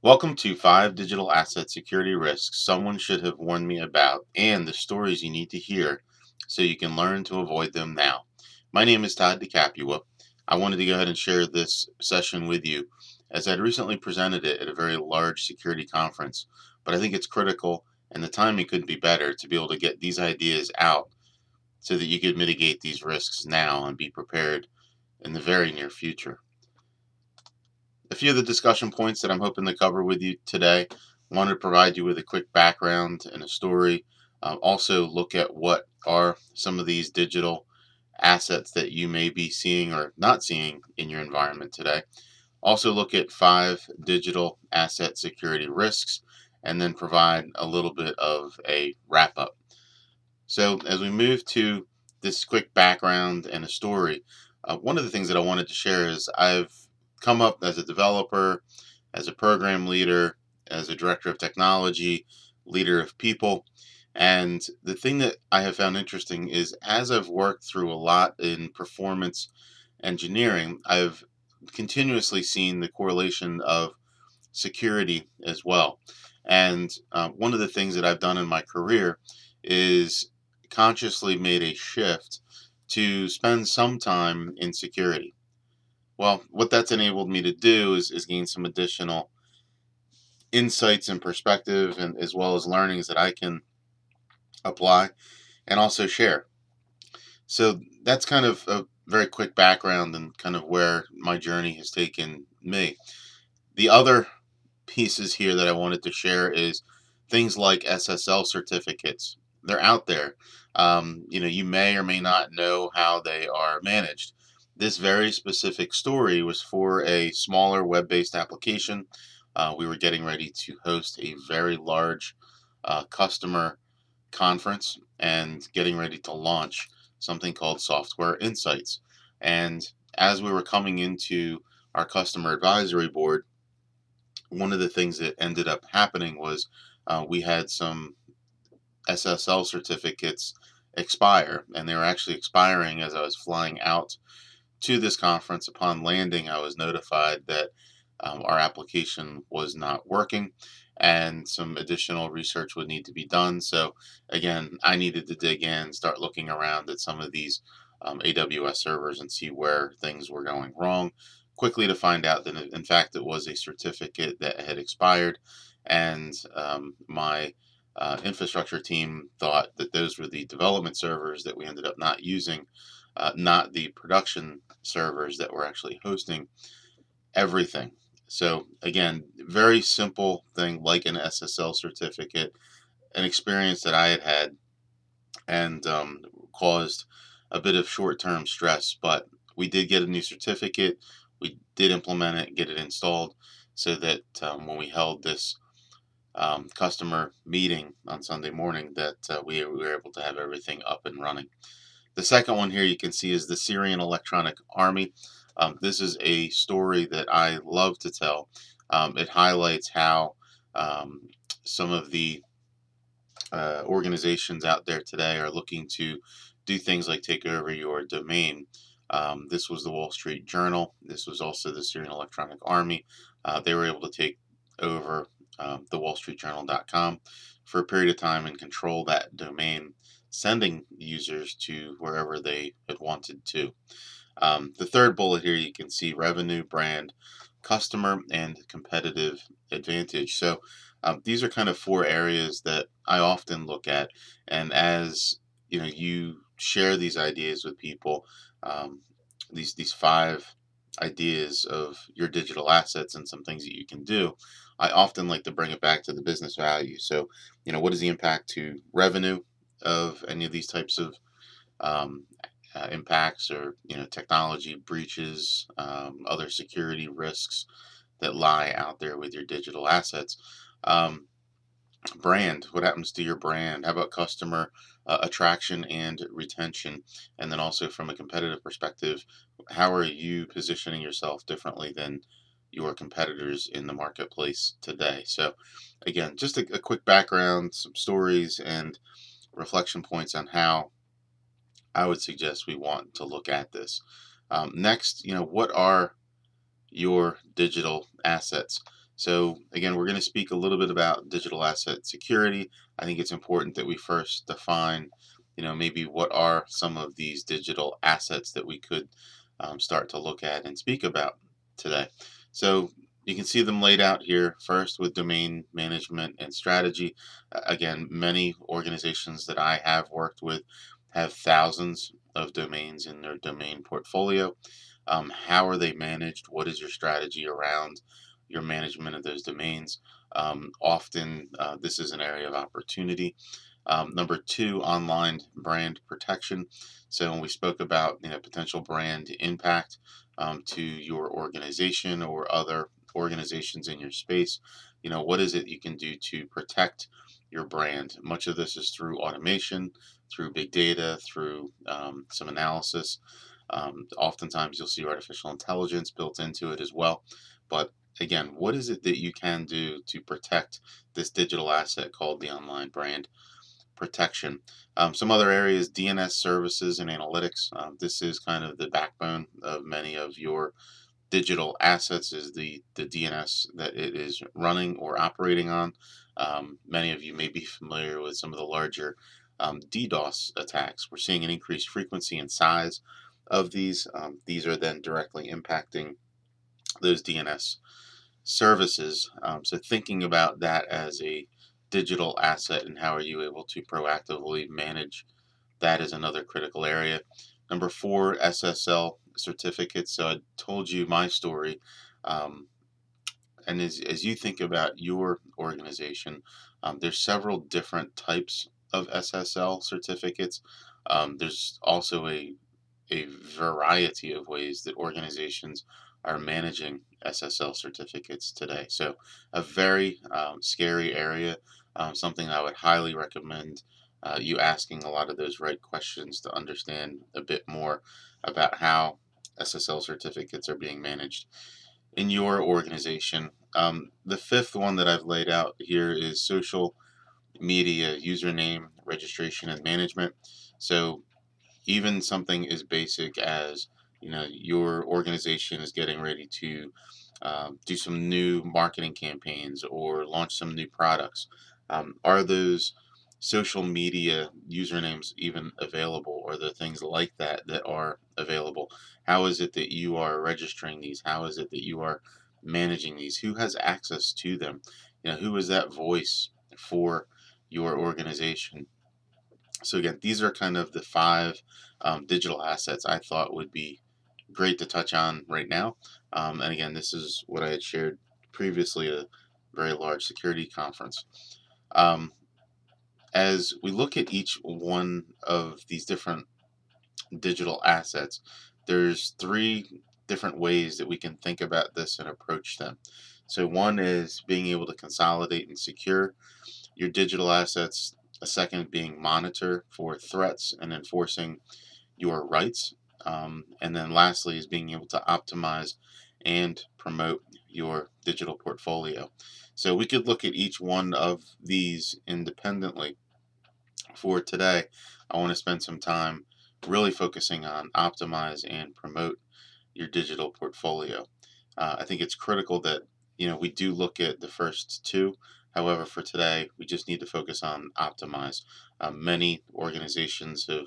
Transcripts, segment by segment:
Welcome to 5 Digital Asset Security Risks Someone Should Have Warned Me About, and the stories you need to hear so you can learn to avoid them now. My name is Todd DeCapua. I wanted to go ahead and share this session with you as I'd recently presented it at a very large security conference, but I think it's critical and the timing couldn't be better to be able to get these ideas out so that you could mitigate these risks now and be prepared in the very near future. A few of the discussion points that I'm hoping to cover with you today. Wanted to provide you with a quick background and a story. Also, look at what are some of these digital assets that you may be seeing or not seeing in your environment today. Also, look at 5 digital asset security risks, and then provide a little bit of a wrap up. So, as we move to this quick background and a story, one of the things that I wanted to share is I've come up as a developer, as a program leader, as a director of technology, leader of people. And the thing that I have found interesting is as I've worked through a lot in performance engineering, I've continuously seen the correlation of security as well. And one of the things that I've done in my career is consciously made a shift to spend some time in security. Well, what that's enabled me to do is gain some additional insights and perspective, and as well as learnings that I can apply and also share. So that's kind of a very quick background and kind of where my journey has taken me. The other pieces here that I wanted to share is things like SSL certificates. They're out there. You may or may not know how they are managed. This very specific story was for a smaller web-based application. We were getting ready to host a very large customer conference and getting ready to launch something called Software Insights. And as we were coming into our customer advisory board, one of the things that ended up happening was we had some SSL certificates expire, and they were actually expiring as I was flying out to this conference. Upon landing, I was notified that our application was not working and some additional research would need to be done. So, again, I needed to dig in, start looking around at some of these AWS servers and see where things were going wrong. Quickly to find out that, in fact, it was a certificate that had expired, and my infrastructure team thought that those were the development servers that we ended up not using, not the production servers that were actually hosting everything. So again, very simple thing like an SSL certificate, an experience that I had had, and caused a bit of short-term stress. But we did get a new certificate. We did implement it, get it installed, so that when we held this customer meeting on Sunday morning, that we were able to have everything up and running. The second one here you can see is the Syrian Electronic Army. This is a story that I love to tell. It highlights how some of the organizations out there today are looking to do things like take over your domain. This was the Wall Street Journal. This was also the Syrian Electronic Army. They were able to take over the wallstreetjournal.com for a period of time and control that domain, sending users to wherever they had wanted to. The third bullet here, you can see revenue, brand, customer, and competitive advantage. So these are kind of 4 areas that I often look at. And as you share these ideas with people, um, these 5 ideas of your digital assets and some things that you can do, I often like to bring it back to the business value. So, what is the impact to revenue of any of these types of um, impacts, or technology breaches, other security risks that lie out there with your digital assets. Um, Brand, what happens to your brand? How about customer attraction and retention? And then also from a competitive perspective, how are you positioning yourself differently than your competitors in the marketplace today? So, again, just a quick background, some stories, and reflection points on how I would suggest we want to look at this. Next, what are your digital assets? So again, we're going to speak a little bit about digital asset security. I think it's important that we first define, maybe what are some of these digital assets that we could start to look at and speak about today. So you can see them laid out here first with domain management and strategy. Again, many organizations that I have worked with have thousands of domains in their domain portfolio. How are they managed? What is your strategy around your management of those domains? Often, this is an area of opportunity. Number two, online brand protection. So when we spoke about potential brand impact to your organization or other organizations in your space, what is it you can do to protect your brand? Much of this is through automation, through big data, through some analysis. Oftentimes, you'll see artificial intelligence built into it as well. But again, what is it that you can do to protect this digital asset called the online brand protection? Some other areas: DNS Services and Analytics. This is kind of the backbone of many of your digital assets, is the DNS that it is running or operating on. Many of you may be familiar with some of the larger DDoS attacks. We're seeing an increased frequency and size of these. These are then directly impacting those DNS services. So thinking about that as a digital asset and how are you able to proactively manage that is another critical area. Number four, SSL certificates. So I told you my story. Um, and as you think about your organization, there's several different types of SSL certificates. There's also a variety of ways that organizations are managing SSL certificates today. So, a very scary area, something I would highly recommend you asking a lot of those right questions to understand a bit more about how SSL certificates are being managed in your organization. The fifth one that I've laid out here is social media username registration and management. So, even something as basic as your organization is getting ready to do some new marketing campaigns or launch some new products. Are those social media usernames even available? Or the things like that that are available? How is it that you are registering these? How is it that you are managing these? Who has access to them? Who is that voice for your organization? So again, these are kind of the five digital assets I thought would be great to touch on right now. And again, this is what I had shared previously at a very large security conference. Um, as we look at each one of these different digital assets, there's three different ways that we can think about this and approach them. So one is being able to consolidate and secure your digital assets. A second being monitor for threats and enforcing your rights. And then lastly is being able to optimize and promote your digital portfolio. So we could look at each one of these independently. For today, I want to spend some time really focusing on optimize and promote your digital portfolio. I think it's critical that we do look at the first two. However, for today, we just need to focus on optimize. Many organizations have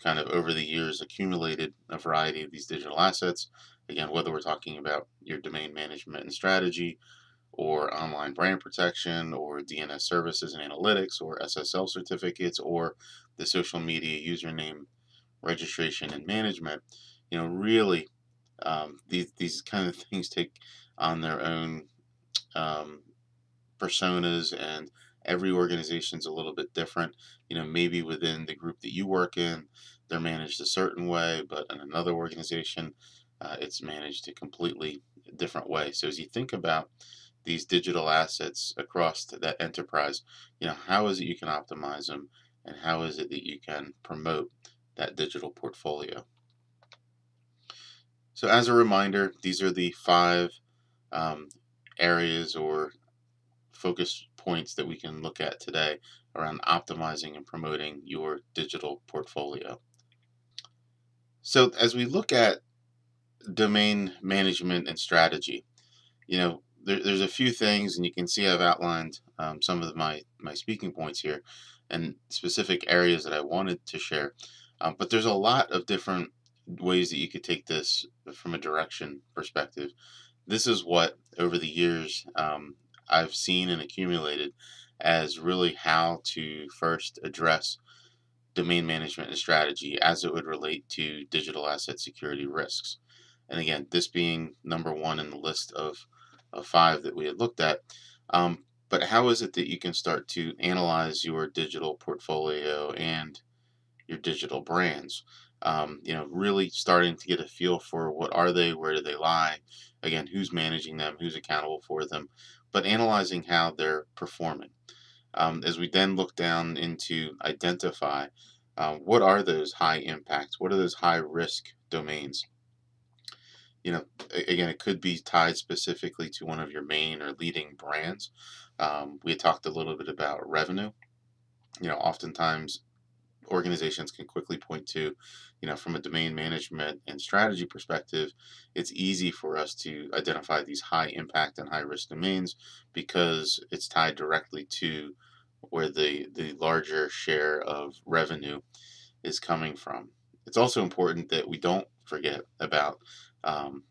kind of over the years accumulated a variety of these digital assets. Again, whether we're talking about your domain management and strategy, or online brand protection, or DNS services and analytics, or SSL certificates, or the social media username registration and management, really these kind of things take on their own um, personas, and every organization's a little bit different. Maybe within the group that you work in, they're managed a certain way, but in another organization, it's managed a completely different way. So as you think about these digital assets across that enterprise, how is it you can optimize them, and how is it that you can promote that digital portfolio? So as a reminder, these are the five um, areas or focus points that we can look at today around optimizing and promoting your digital portfolio. So as we look at domain management and strategy, you know, there's a few things, and you can see I've outlined some of my speaking points here, and specific areas that I wanted to share. But there's a lot of different ways that you could take this from a direction perspective. This is what over the years I've seen and accumulated as really how to first address domain management and strategy as it would relate to digital asset security risks. And again, this being number one in the list of five that we had looked at. But how is it that you can start to analyze your digital portfolio and your digital brands? Really starting to get a feel for what are they, where do they lie, again, who's managing them, who's accountable for them, but analyzing how they're performing. As we then look down into identify what are those high impacts, what are those high risk domains. Again, it could be tied specifically to one of your main or leading brands. We had talked a little bit about revenue. Oftentimes organizations can quickly point to, from a domain management and strategy perspective, it's easy for us to identify these high impact and high risk domains because it's tied directly to where the larger share of revenue is coming from. It's also important that we don't forget about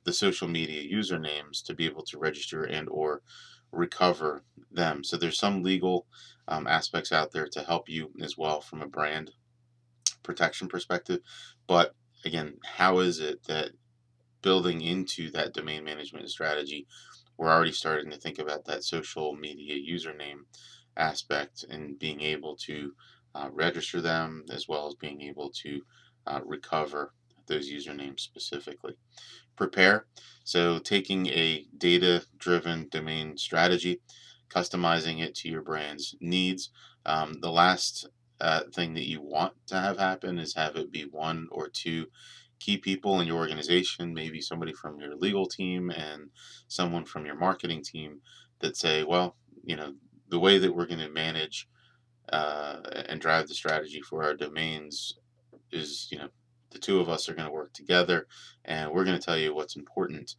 the social media usernames to be able to register and or recover them. So there's some legal aspects out there to help you as well from a brand protection perspective. But again, how is it that building into that domain management strategy, we're already starting to think about that social media username aspect and being able to register them as well as being able to recover those usernames specifically. Prepare. So taking a data-driven domain strategy, customizing it to your brand's needs. The last thing that you want to have happen is have it be one or two key people in your organization, maybe somebody from your legal team and someone from your marketing team that say, well, the way that we're going to manage and drive the strategy for our domains is, the two of us are going to work together and we're going to tell you what's important.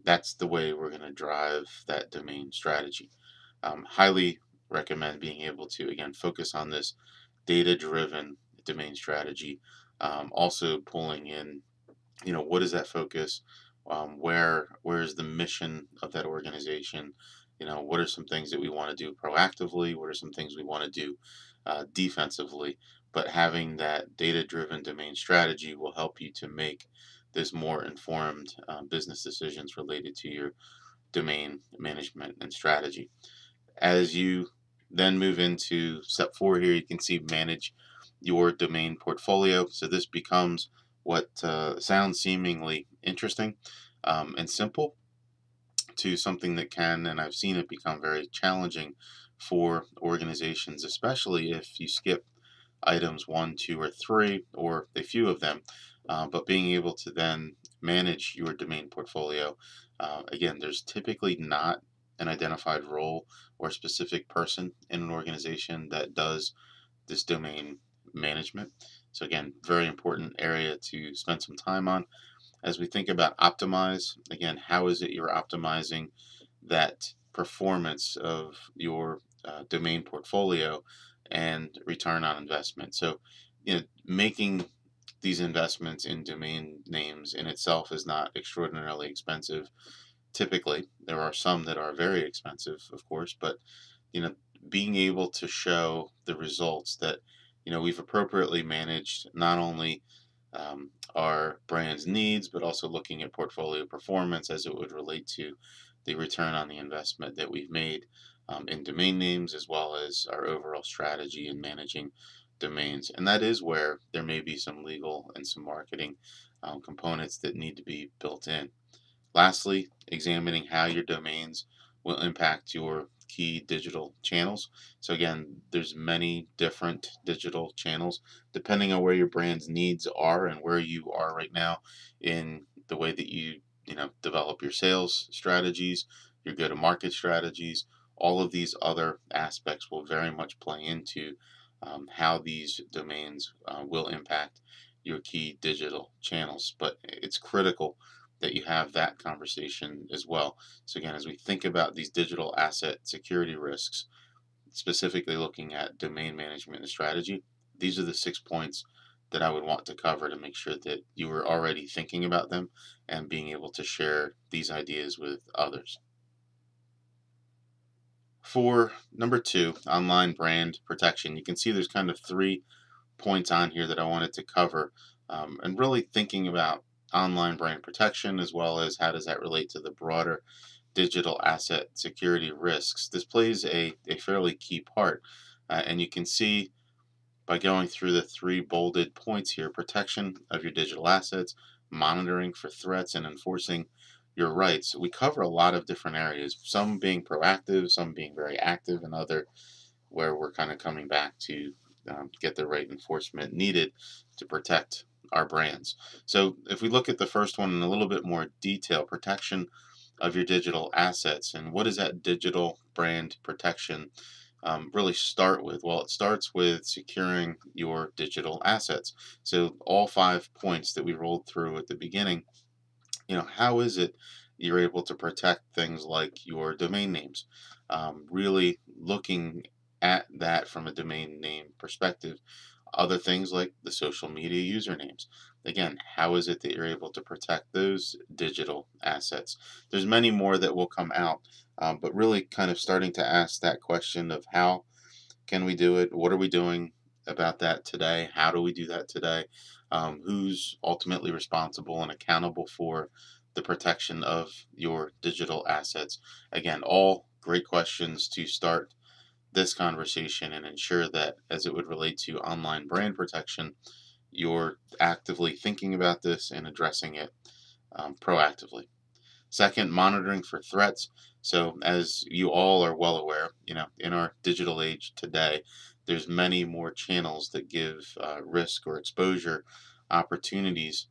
That's the way we're going to drive that domain strategy. Highly recommend being able to, again, focus on this data driven domain strategy. Also pulling in, what is that focus? Where is the mission of that organization? What are some things that we want to do proactively? What are some things we want to do defensively? But having that data-driven domain strategy will help you to make those more informed business decisions related to your domain management and strategy. As you then move into step four here, you can see manage your domain portfolio. So this becomes what sounds seemingly interesting and simple to something that can, and I've seen it become very challenging for organizations, especially if you skip items one, two, or three, or a few of them. But being able to then manage your domain portfolio, again, there's typically not an identified role or specific person in an organization that does this domain management. So again, very important area to spend some time on. As we think about optimize, again, how is it you're optimizing that performance of your domain portfolio and return on investment? So, making these investments in domain names in itself is not extraordinarily expensive. Typically, there are some that are very expensive, of course, but you know, being able to show the results that we've appropriately managed not only our brand's needs, but also looking at portfolio performance as it would relate to the return on the investment that we've made in domain names, as well as our overall strategy in managing domains. And that is where there may be some legal and some marketing components that need to be built in. Lastly, examining how your domains will impact your key digital channels. So again, there's many different digital channels depending on where your brand's needs are and where you are right now in the way that you develop your sales strategies, your go-to-market strategies. All of these other aspects will very much play into how these domains will impact your key digital channels. But it's critical that you have that conversation as well. So again, as we think about these digital asset security risks, specifically looking at domain management and strategy, these are the 6 points that I would want to cover to make sure that you were already thinking about them and being able to share these ideas with others. For number two, online brand protection, you can see there's kind of 3 points on here that I wanted to cover, and really thinking about online brand protection as well as how does that relate to the broader digital asset security risks. This plays a fairly key part, and you can see by going through the 3 bolded points here: protection of your digital assets, monitoring for threats, and enforcing your rights. We cover a lot of different areas, some being proactive, some being very active, and other where we're kind of coming back to get the right enforcement needed to protect our brands. So, if we look at the first one in a little bit more detail, protection of your digital assets, and what does that digital brand protection really start with? Well, it starts with securing your digital assets. So, all 5 points that we rolled through at the beginning, how is it you're able to protect things like your domain names? Really looking at that from a domain name perspective. Other things like the social media usernames. Again, how is it that you're able to protect those digital assets? There's many more that will come out, but really kind of starting to ask that question of how can we do it? What are we doing about that today? How do we do that today? Who's ultimately responsible and accountable for the protection of your digital assets? Again, all great questions to start this conversation and ensure that as it would relate to online brand protection, you're actively thinking about this and addressing it proactively. Second, monitoring for threats. So, as you all are well aware, in our digital age today, there's many more channels that give risk or exposure opportunities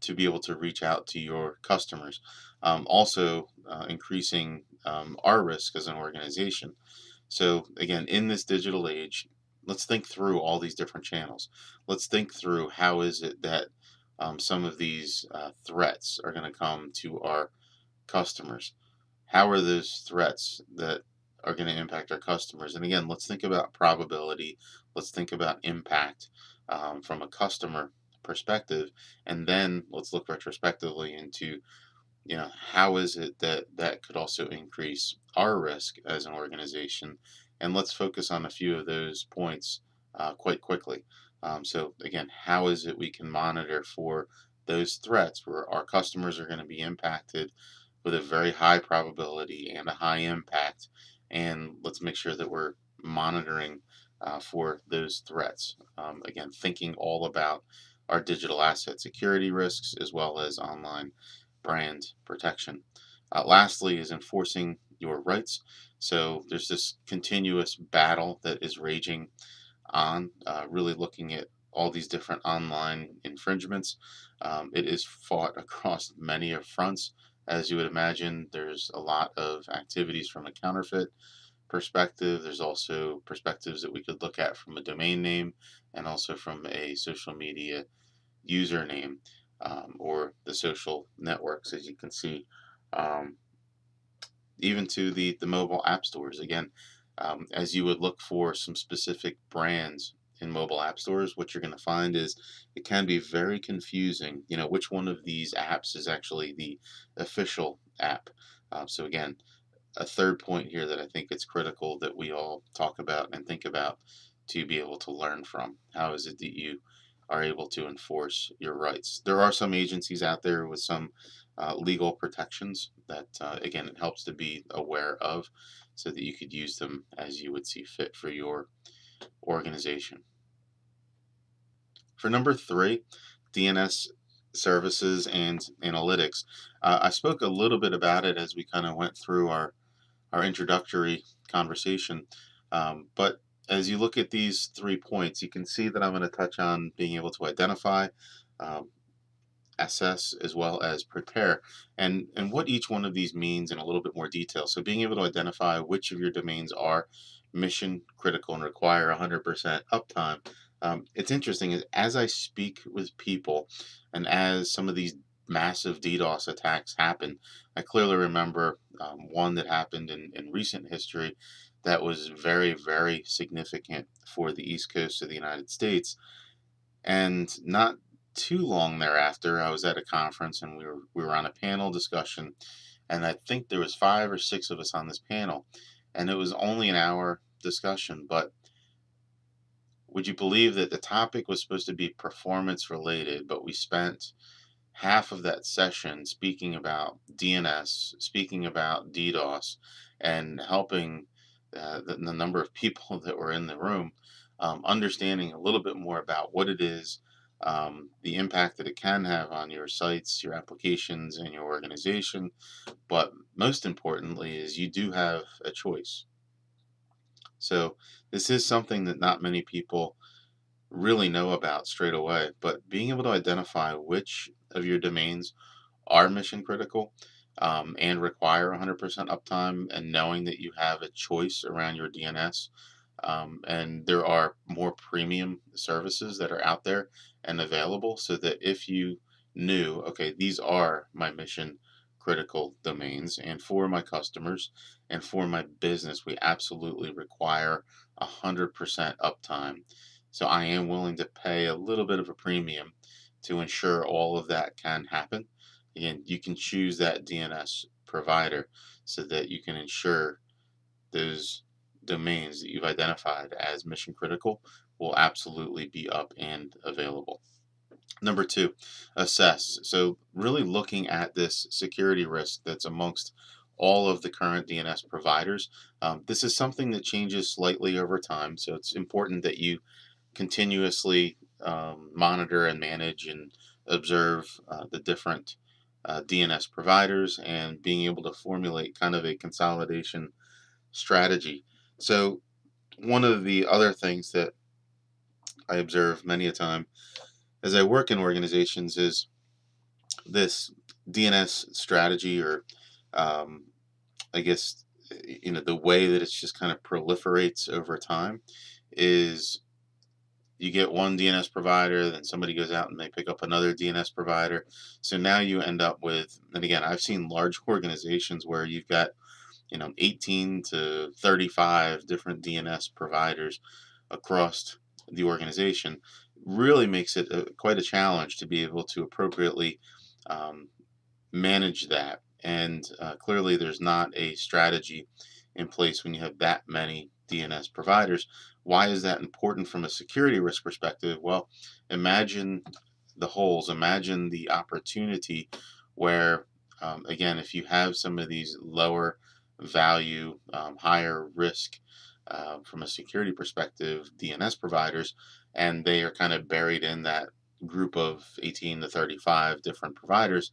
to be able to reach out to your customers. Also, increasing our risk as an organization. So, again, in this digital age, let's think through all these different channels. Let's think through how is it that some of these threats are going to come to our customers. How are those threats that are going to impact our customers? And again, let's think about probability. Let's think about impact from a customer perspective, and then let's look retrospectively into how is it that that could also increase our risk as an organization. And let's focus on a few of those points quite quickly. So again, how is it we can monitor for those threats where our customers are going to be impacted with a very high probability and a high impact? And let's make sure that we're monitoring for those threats. Again, thinking all about our digital asset security risks as well as online brand protection. Lastly, is enforcing your rights. So there's this continuous battle that is raging on, really looking at all these different online infringements. It is fought across many of fronts. As you would imagine, there's a lot of activities from a counterfeit perspective. There's also perspectives that we could look at from a domain name and also from a social media username, or the social networks, as you can see, um, even to the mobile app stores. Again, as you would look for some specific brands in mobile app stores, what you're going to find is it can be very confusing, which one of these apps is actually the official app. So again, a third point here that I think it's critical that we all talk about and think about to be able to learn from. How is it that you are able to enforce your rights? There are some agencies out there with some legal protections that, again, it helps to be aware of so that you could use them as you would see fit for your organization. For number three, DNS Services and Analytics. I spoke a little bit about it as we kind of went through our introductory conversation. But as you look at these 3 points, you can see that I'm going to touch on being able to identify, um, assess, as well as prepare, and what each one of these means in a little bit more detail. So being able to identify which of your domains are mission critical and require 100% uptime. It's interesting as I speak with people, and as some of these massive DDoS attacks happen. I clearly remember one that happened in recent history that was very, very significant for the East Coast of the United States. And not too long thereafter, I was at a conference and we were on a panel discussion, and I think there was 5 or 6 of us on this panel, and it was only an hour discussion. But would you believe that the topic was supposed to be performance related, but we spent half of that session speaking about DNS, speaking about DDoS, and helping the number of people that were in the room understanding a little bit more about what it is, the impact that it can have on your sites, your applications, and your organization. But most importantly, is you do have a choice. So this is something that not many people really know about straight away, but being able to identify which of your domains are mission critical and require 100% uptime, and knowing that you have a choice around your DNS. And there are more premium services that are out there and available, so that if you knew, okay, these are my mission critical domains, and for my customers and for my business, we absolutely require 100% uptime. So I am willing to pay a little bit of a premium to ensure all of that can happen. Again, you can choose that DNS provider so that you can ensure those domains that you've identified as mission critical will absolutely be up and available. Number two, assess. So really looking at this security risk that's amongst all of the current DNS providers. This is something that changes slightly over time, so it's important that you continuously monitor and manage and observe the different DNS providers, and being able to formulate kind of a consolidation strategy. So, one of the other things that I observe many a time as I work in organizations is this DNS strategy, or um, I guess the way that it's just kind of proliferates over time is you get one DNS provider, then somebody goes out and they pick up another DNS provider. So now you end up with, and again, I've seen large organizations where you've got 18 to 35 different DNS providers across the organization. Really makes it quite a challenge to be able to appropriately um, manage that. And clearly, there's not a strategy in place when you have that many DNS providers. Why is that important from a security risk perspective? Well, imagine the holes, imagine the opportunity where, again, if you have some of these lower value, higher risk from a security perspective DNS providers, and they are kind of buried in that group of 18 to 35 different providers,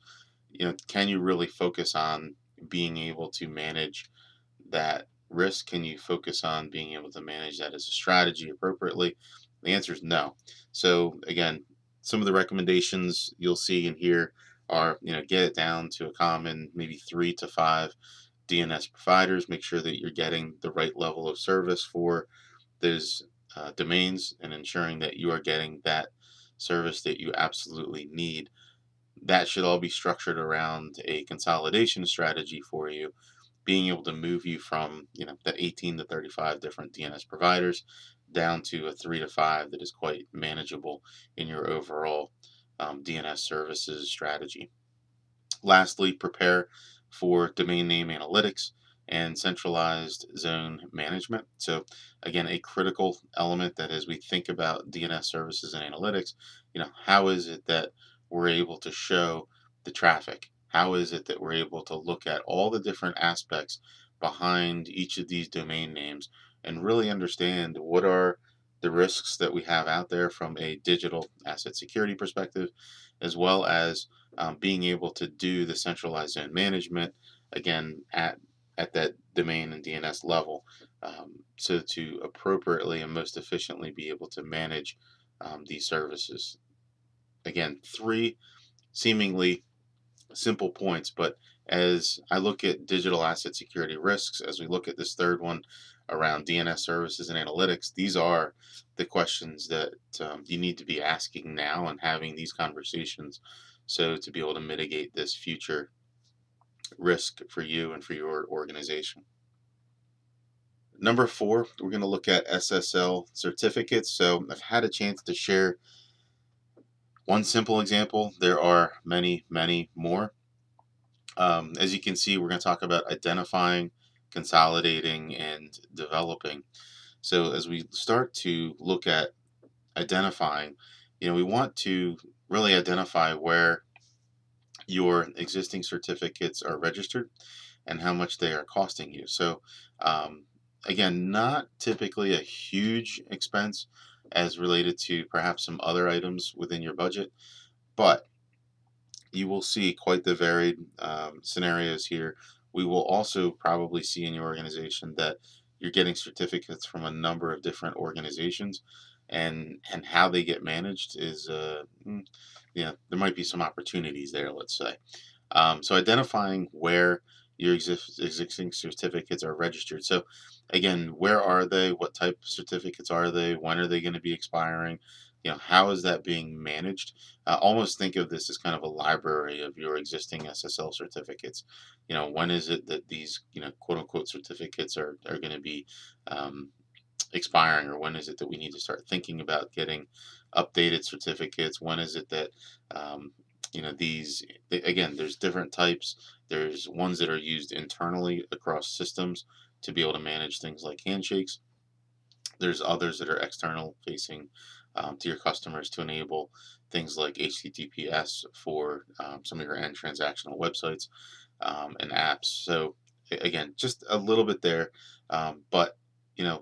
can you really focus on being able to manage that risk? Can you focus on being able to manage that as a strategy appropriately? The answer is no. So again, some of the recommendations you'll see in here are, get it down to a common, maybe 3 to 5 DNS providers. Make sure that you're getting the right level of service for those domains, and ensuring that you are getting that service that you absolutely need. That should all be structured around a consolidation strategy for you, being able to move you from that 18 to 35 different DNS providers down to a 3 to 5 that is quite manageable in your overall DNS services strategy. Lastly, prepare for domain name analytics and centralized zone management. So again, a critical element that as we think about DNS services and analytics, how is it that we're able to show the traffic? How is it that we're able to look at all the different aspects behind each of these domain names and really understand what are the risks that we have out there from a digital asset security perspective, as well as being able to do the centralized zone management again at that domain and DNS level, so to appropriately and most efficiently be able to manage these services. Again, three seemingly simple points, but as I look at digital asset security risks, as we look at this third one around DNS services and analytics, these are the questions that you need to be asking now and having these conversations so to be able to mitigate this future risk for you and for your organization. Number four, we're going to look at SSL certificates. So I've had a chance to share one simple example. There are many, many more. As you can see, we're going to talk about identifying, consolidating, and developing. So as we start to look at identifying, we want to really identify where your existing certificates are registered and how much they are costing you. So again, not typically a huge expense as related to perhaps some other items within your budget, but you will see quite the varied scenarios here. We will also probably see in your organization that you're getting certificates from a number of different organizations, and how they get managed is, there might be some opportunities there, let's say. So identifying where your existing certificates are registered. So again, where are they? What type of certificates are they? When are they going to be expiring? How is that being managed? Almost think of this as kind of a library of your existing SSL certificates. When is it that these, quote unquote certificates are going to be um, expiring, or when is it that we need to start thinking about getting updated certificates? When is it that again, there's different types. There's ones that are used internally across systems to be able to manage things like handshakes. There's others that are external facing to your customers to enable things like HTTPS for some of your end transactional websites and apps. So again, just a little bit there, but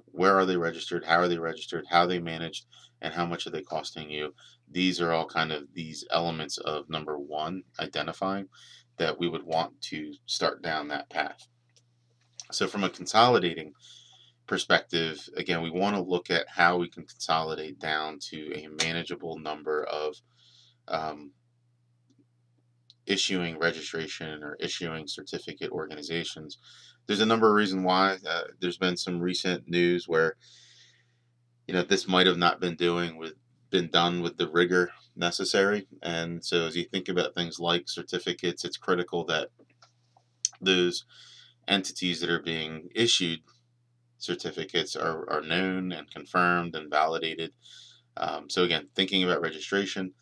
where are they registered? How are they registered? How are they managed? And how much are they costing you? These are all kind of these elements of number one, identifying, that we would want to start down that path. So from a consolidating perspective, again, we want to look at how we can consolidate down to a manageable number of um, issuing registration or issuing certificate organizations. There's a number of reasons why. There's been some recent news where this might have not been done with the rigor necessary, and so as you think about things like certificates, it's critical that those entities that are being issued certificates are known and confirmed and validated. So again, thinking about registration,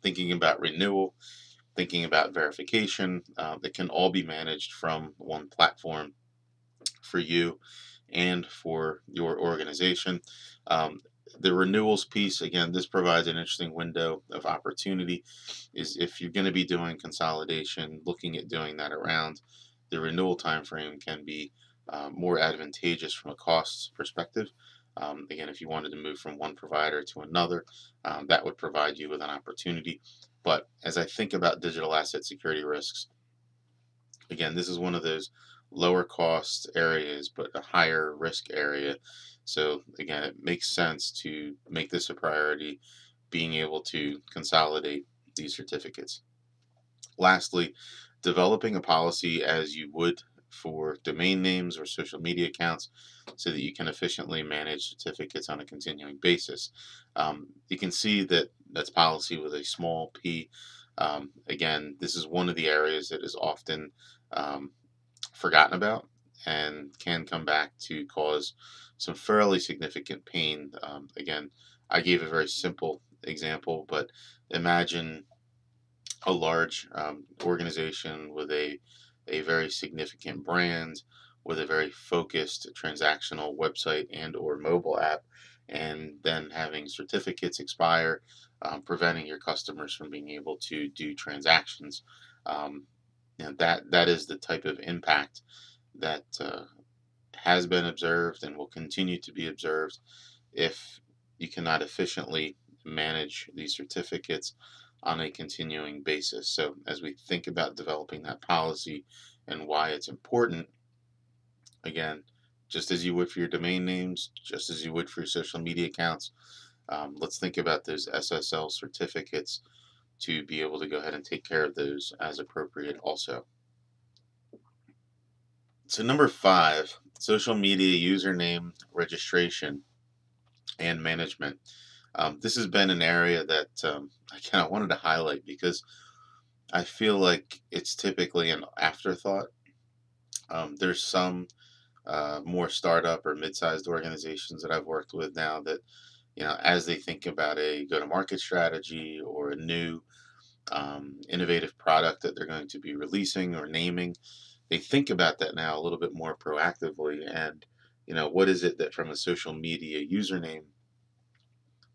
thinking about renewal, thinking about verification, that can all be managed from one platform for you and for your organization. Um, the renewals piece, again, this provides an interesting window of opportunity. Is if you're going to be doing consolidation, looking at doing that around the renewal time frame can be more advantageous from a cost perspective. Again, if you wanted to move from one provider to another, that would provide you with an opportunity. But as I think about digital asset security risks, again, this is one of those lower cost areas, but a higher risk area. So again, it makes sense to make this a priority, being able to consolidate these certificates. Lastly, developing a policy as you would for domain names or social media accounts so that you can efficiently manage certificates on a continuing basis. You can see that that's policy with a small p. Again, this is one of the areas that is often um, forgotten about and can come back to cause some fairly significant pain. Again, I gave a very simple example, but imagine a large organization with a very significant brand, with a very focused transactional website and or mobile app, and then having certificates expire, preventing your customers from being able to do transactions. Um, that is the type of impact that has been observed and will continue to be observed if you cannot efficiently manage these certificates on a continuing basis. So, as we think about developing that policy and why it's important, again, just as you would for your domain names, just as you would for your social media accounts, let's think about those SSL certificates to be able to go ahead and take care of those as appropriate also. So, number five, social media username registration and management. This has been an area that I kind of wanted to highlight because I feel like it's typically an afterthought. There's some more startup or mid-sized organizations that I've worked with now that, as they think about a go-to-market strategy or a new innovative product that they're going to be releasing or naming, they think about that now a little bit more proactively. And, what is it that from a social media username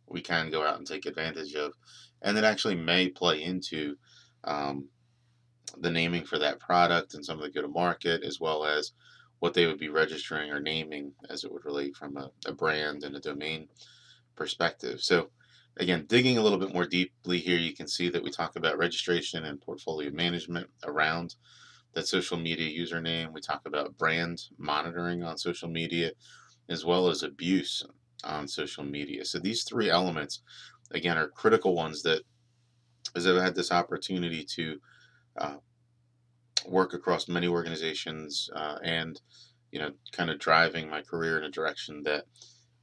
we can go out and take advantage of? And it actually may play into um, the naming for that product and some of the go to market, as well as what they would be registering or naming as it would relate from a brand and a domain perspective. So, again, digging a little bit more deeply here, you can see that we talk about registration and portfolio management around that social media username. We talk about brand monitoring on social media, as well as abuse on social media. So, these three elements, again, are critical ones that, as I've had this opportunity to uh, work across many organizations and kind of driving my career in a direction that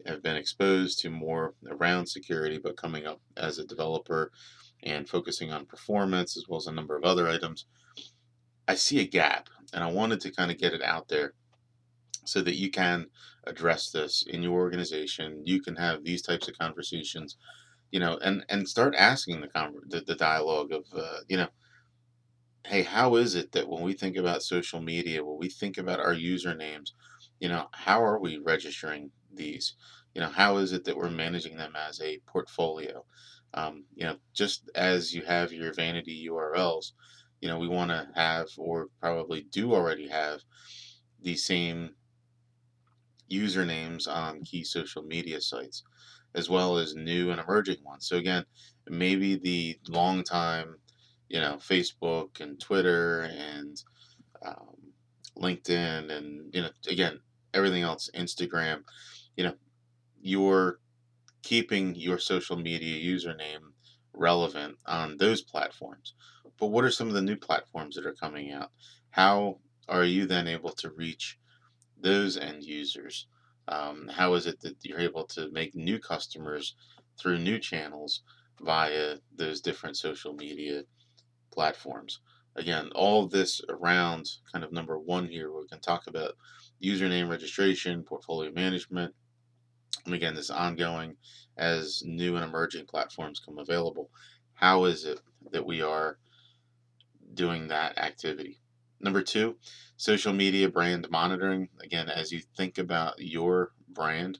have been exposed to more around security, but coming up as a developer and focusing on performance as well as a number of other items, I see a gap, and I wanted to kind of get it out there so that you can address this in your organization. You can have these types of conversations, and start asking the dialogue of, hey, how is it that when we think about social media, when we think about our usernames, how are we registering these? How is it that we're managing them as a portfolio? Just as you have your vanity URLs, we want to have, or probably do already have, the same usernames on key social media sites, as well as new and emerging ones. So again, maybe the long time, Facebook and Twitter and um, LinkedIn and again everything else, Instagram. You know, you're keeping your social media username relevant on those platforms. But what are some of the new platforms that are coming out? How are you then able to reach those end users? How is it that you're able to make new customers through new channels via those different social media platforms? Again, all of this around kind of number one here, where we can talk about username registration, portfolio management, and again, this ongoing as new and emerging platforms come available. How is it that we are doing that activity? Number two, social media brand monitoring. Again, as you think about your brand,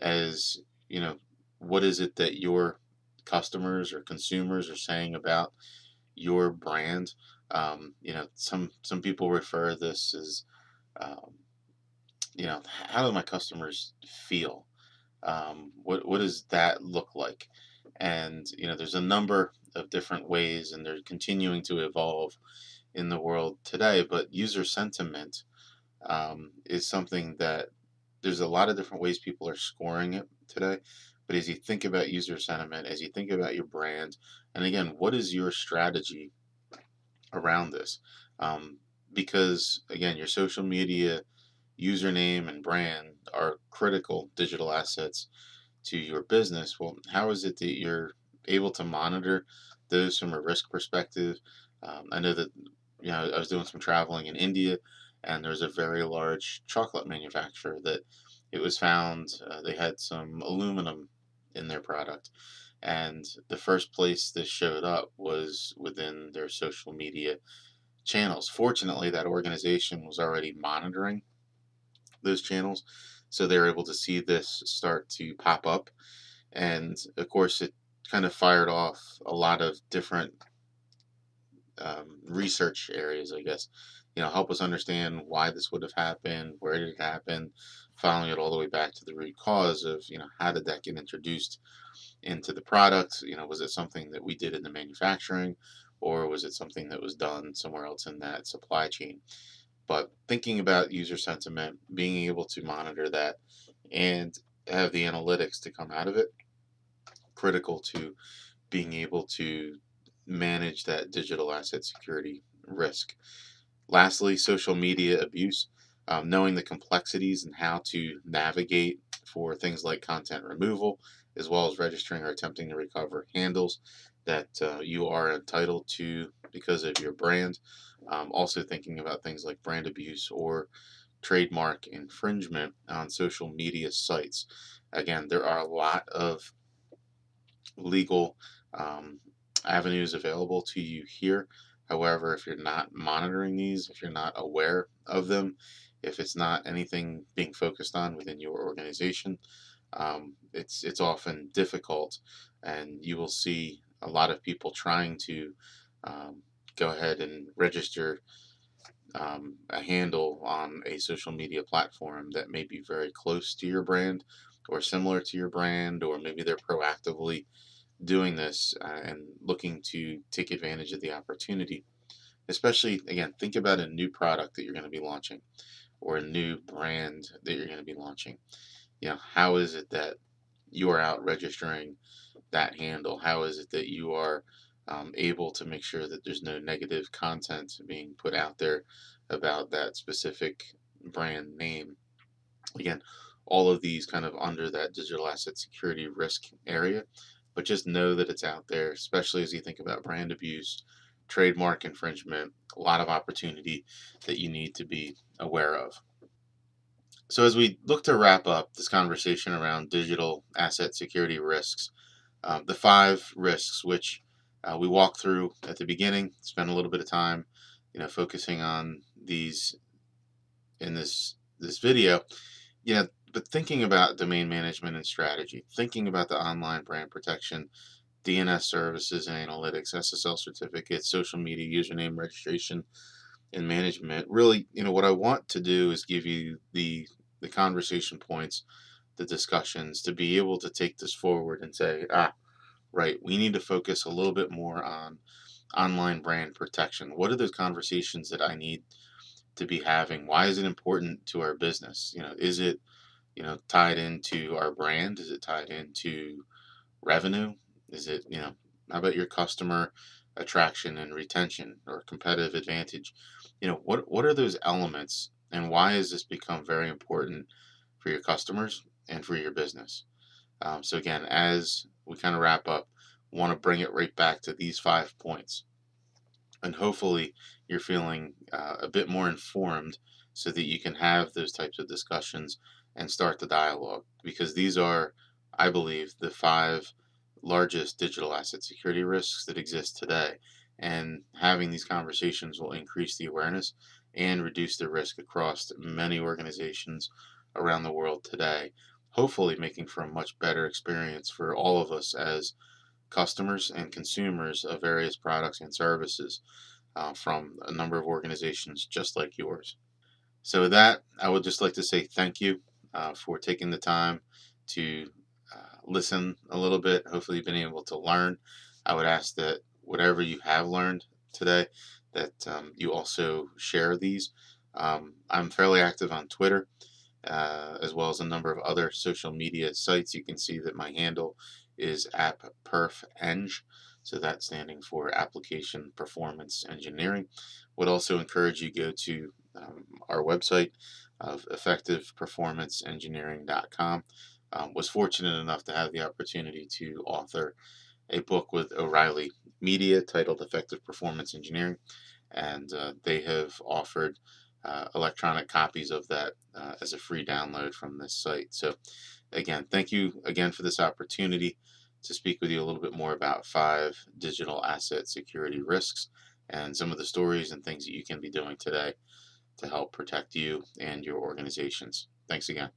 as you know, what is it that your customers or consumers are saying about your brand? Some people refer this as, um, how do my customers feel? What does that look like? And there's a number of different ways, and they're continuing to evolve in the world today. But user sentiment is something that there's a lot of different ways people are scoring it today. But as you think about user sentiment, as you think about your brand, and again, what is your strategy around this? Um, because again, your social media username and brand are critical digital assets to your business. Well, how is it that you're able to monitor those from a risk perspective? I know that I was doing some traveling in India, and there's a very large chocolate manufacturer that it was found they had some aluminum in their product, and the first place this showed up was within their social media channels. Fortunately, that organization was already monitoring those channels, so they were able to see this start to pop up, and of course it kind of fired off a lot of different research areas, I guess. Help us understand why this would have happened, where did it happen, following it all the way back to the root cause of how did that get introduced into the product. Was it something that we did in the manufacturing, or was it something that was done somewhere else in that supply chain? But thinking about user sentiment, being able to monitor that and have the analytics to come out of it, critical to being able to manage that digital asset security risk. Lastly, social media abuse, knowing the complexities and how to navigate for things like content removal, as well as registering or attempting to recover handles that you are entitled to because of your brand. Also thinking about things like brand abuse or trademark infringement on social media sites. Again, there are a lot of legal um, avenues available to you here. However, if you're not monitoring these, if you're not aware of them, if it's not anything being focused on within your organization, it's often difficult, and you will see a lot of people trying to um, go ahead and register a handle on a social media platform that may be very close to your brand or similar to your brand, or maybe they're proactively doing this and looking to take advantage of the opportunity. Especially, again, think about a new product that you're going to be launching or a new brand that you're going to be launching. How is it that you are out registering that handle? How is it that you are able to make sure that there's no negative content being put out there about that specific brand name? Again, all of these kind of under that digital asset security risk area, but just know that it's out there, especially as you think about brand abuse, trademark infringement, a lot of opportunity that you need to be aware of. So, as we look to wrap up this conversation around digital asset security risks, the five risks which we walked through at the beginning, spend a little bit of time, focusing on these in this video. But thinking about domain management and strategy, thinking about the online brand protection, DNS services and analytics, SSL certificates, social media username registration and management. Really, what I want to do is give you the conversation points, the discussions, to be able to take this forward and say, right, we need to focus a little bit more on online brand protection. What are those conversations that I need to be having? Why is it important to our business? Is it tied into our brand? Is it tied into revenue? Is it, how about your customer attraction and retention or competitive advantage? What are those elements, and why has this become very important for your customers and for your business? So again, as we kind of wrap up, want to bring it right back to these 5 points, and hopefully you're feeling a bit more informed so that you can have those types of discussions and start the dialogue, because these are, I believe, the five largest digital asset security risks that exist today, and having these conversations will increase the awareness and reduce the risk across many organizations around the world today, hopefully making for a much better experience for all of us as customers and consumers of various products and services from a number of organizations just like yours. So, with that, I would just like to say thank you for taking the time to listen a little bit. Hopefully, you've been able to learn. I would ask that whatever you have learned today, that you also share these. I'm fairly active on Twitter, as well as a number of other social media sites. You can see that my handle is appperfeng, so that's standing for Application Performance Engineering. Would also encourage you go to our website of effectiveperformanceengineering.com. Was fortunate enough to have the opportunity to author a book with O'Reilly Media titled Effective Performance Engineering, and they have offered electronic copies of that as a free download from this site. So, again, thank you again for this opportunity to speak with you a little bit more about five digital asset security risks and some of the stories and things that you can be doing today to help protect you and your organizations. Thanks again.